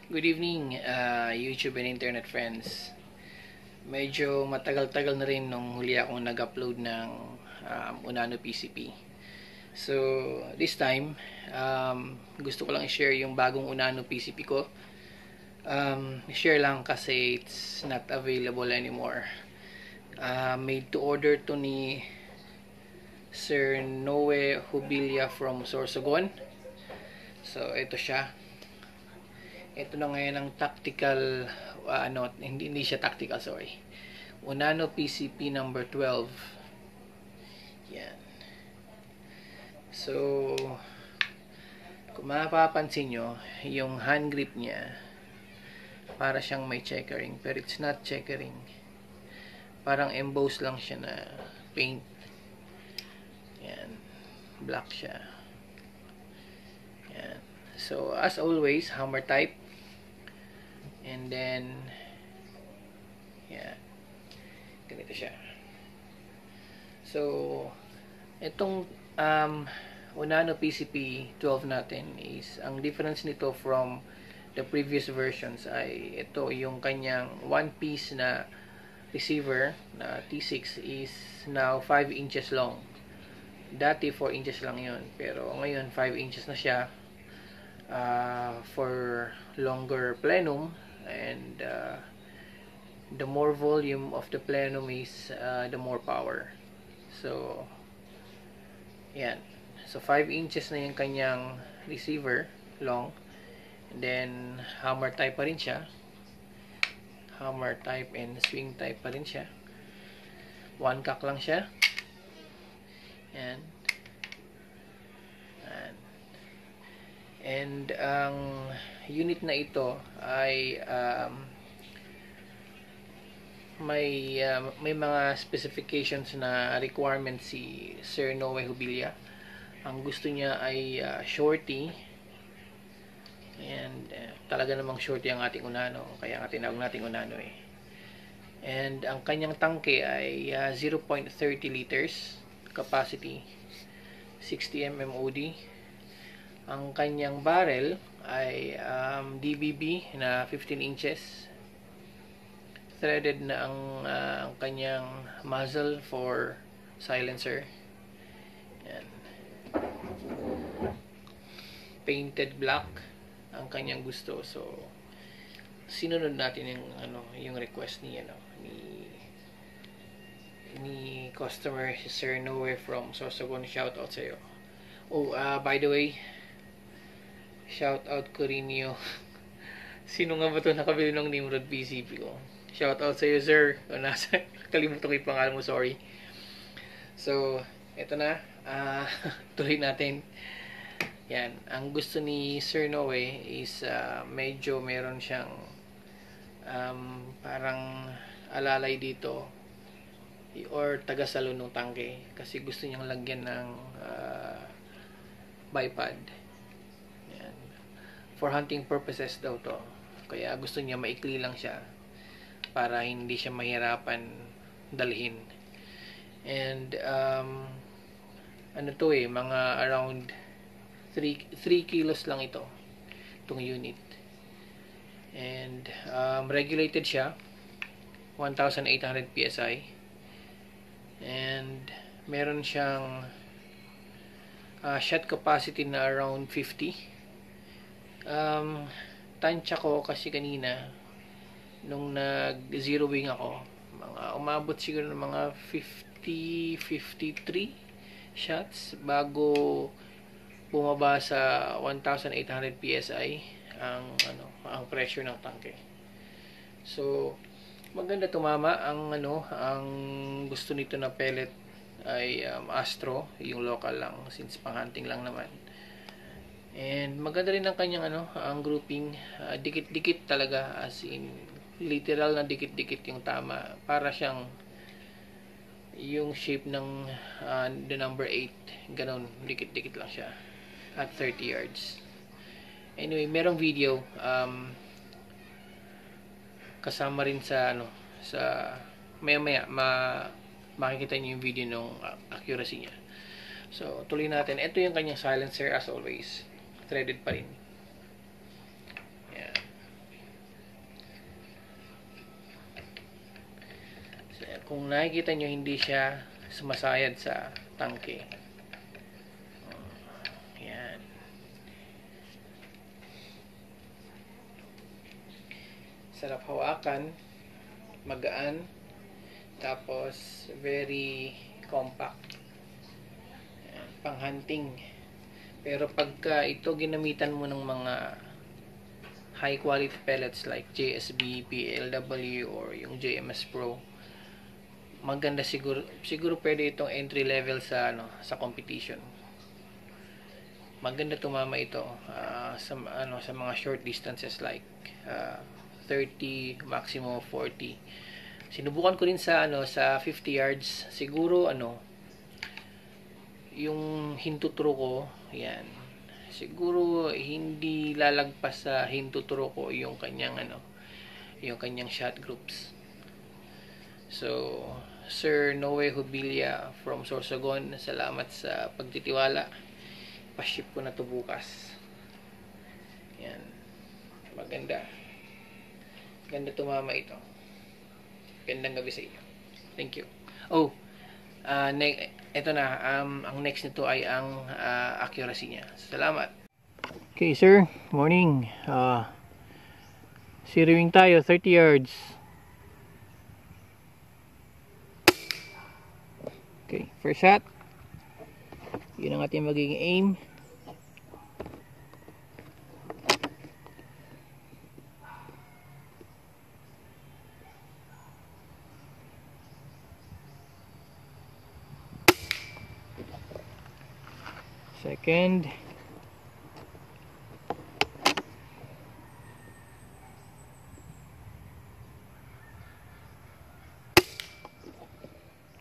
Good evening, YouTube and internet friends. Medyo matagal-tagal na rin nung huli akong nag-upload ng Unano PCP. So, this time, gusto ko lang i-share yung bagong Unano PCP ko. I-share lang kasi it's not available anymore. Made to order to ni Sir Noe Hubilia from Sorsogon. So, ito siya. Ito na ngayon ang tactical, hindi siya tactical, sorry. Unano PCP number 12. Yan. So, kung mapapansin nyo, yung hand grip niya, para siyang may checkering, pero it's not checkering. Parang emboss lang siya na paint. Yan. Black siya. Yan. So, as always, hammer type. And then, yeah, ganito siya. So, itong Unano PCP 12 natin is, ang difference nito from the previous versions ay ito, yung kanyang one piece na receiver na T6 is now 5 inches long. Dati 4 inches lang yun, pero ngayon 5 inches na siya for longer plenum. And the more volume of the plenum is the more power. So, yan. So, 5 inches na yung kanyang receiver long. And then, hammer type pa rin siya. Hammer type and swing type pa rin siya. One cock lang siya. Yan. And ang unit na ito ay may mga specifications na requirements si Sir Noe Hubilia. Ang gusto niya ay shorty, and talaga namang shorty ang ating Unano, kaya nga tinawag nating Unano eh. And ang kanyang tangke ay 0.30 liters capacity, 60 mm OD. Ang kanyang barrel ay DBB na 15 inches. Threaded na ang kanyang muzzle for silencer. Yan. Painted black ang kanyang gusto. So, sinunod natin yung request ni customer Sir Noe from Sorsogon. Shout out sa iyo. Oh, by the way, shout out ko rin yung sino nga ba ito nakabili ng Nimrod PCP ko. Shout out sa iyo, sir. Kalimutan ko yung pangalan mo, sorry. So, eto na. Tuloy natin. Yan. Ang gusto ni Sir Noe is medyo meron siyang parang alalay dito or tagasalo ng tangke. Kasi gusto niyang lagyan ng bipod. For hunting purposes daw to. Kaya gusto niya maikli lang siya para hindi siya mahirapan dalhin. And mga around 3 kilos lang itong unit. And regulated siya 1,800 PSI. And meron siyang shot capacity na around 50. Tansya ko kasi kanina nung nag zero wing ako, umabot siguro ng mga 53 shots bago bumaba sa 1,800 PSI ang pressure ng tangke. So maganda tumama. Ang gusto nito na pellet ay Astro, yung local lang since pang hunting lang naman. And maganda rin ang kanyang ang grouping, dikit-dikit talaga, as in literal na dikit-dikit yung tama. Para siyang yung shape ng the number 8, ganun, dikit-dikit lang siya at 30 yards. Anyway, merong video kasama rin sa maya-maya makikita niyo yung video ng accuracy niya. So, tuloy natin. Ito yung kanyang silencer as always. Threaded pa rin. Yan. Kung nakikita nyo, hindi siya sumasayad sa tangke. Yan. Sarap hawakan, magaan, tapos very compact. Yan, pang hunting. Pero pagka ito ginamitan mo ng mga high quality pellets like JSB, PLW, or yung JMS Pro, maganda siguro pwede itong entry level sa sa competition. Maganda tumama ito sa mga short distances like 30, maximum 40. Sinubukan ko rin sa sa 50 yards. Siguro yung hintuturo ko, yan. Siguro hindi lalagpas sa hintuturo ko yung kanyang yung kanyang shot groups. So, Sir Noe Hubilia from Sorsogon, salamat sa pagtitiwala. Pa-ship ko na to bukas. Yan. Maganda. Ganda tumama ito. Gandang gabi sa iyo. Thank you. Oh, ito na. Ang next nito ay ang accuracy niya. Salamat. Okay, sir. Morning. Zeroing tayo. 30 yards. Okay, first shot. Yun ang ating magiging aim. Second.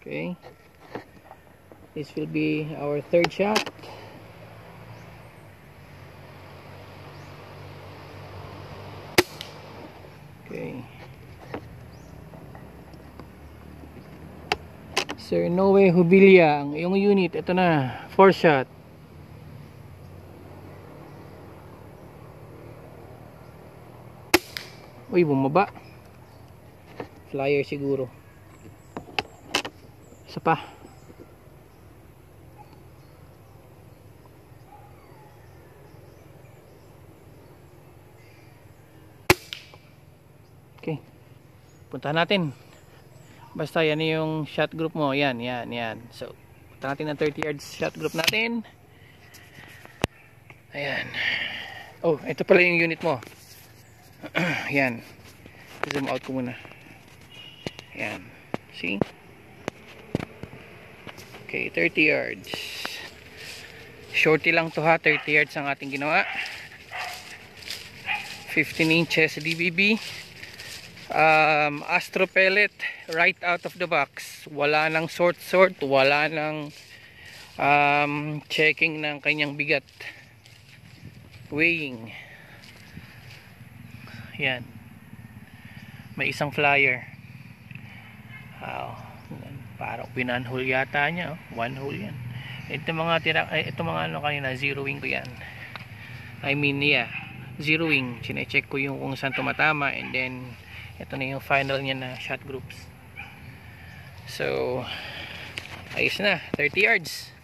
Okay. This will be our third shot. Okay. Sir Noe Hubilia, ang iyong unit, ito na, fourth shot. Uy, bumaba. Flyer siguro. Isa pa. Okay. Puntahan natin. Basta yan yung shot group mo. Yan. So, punta natin ang 30 yards shot group natin. Ayan. Oh, ito pala yung unit mo. Ayan. Zoom out ko muna. Ayan. See? Okay, 30 yards. Shorty lang to ha. 30 yards ang ating ginawa. 15 inches DBB. Astro pellet right out of the box. Wala nang sort, wala nang checking ng kanyang bigat, weighing. Yan, may isang flyer. Parang pinanhole yata niya, one hole yan. Ito mga kanina zeroing ko yan. I mean, yeah, zeroing. Sine-check ko yung kung saan tumatama, and then ito na yung final niya na shot groups. So, ayos na, 30 yards.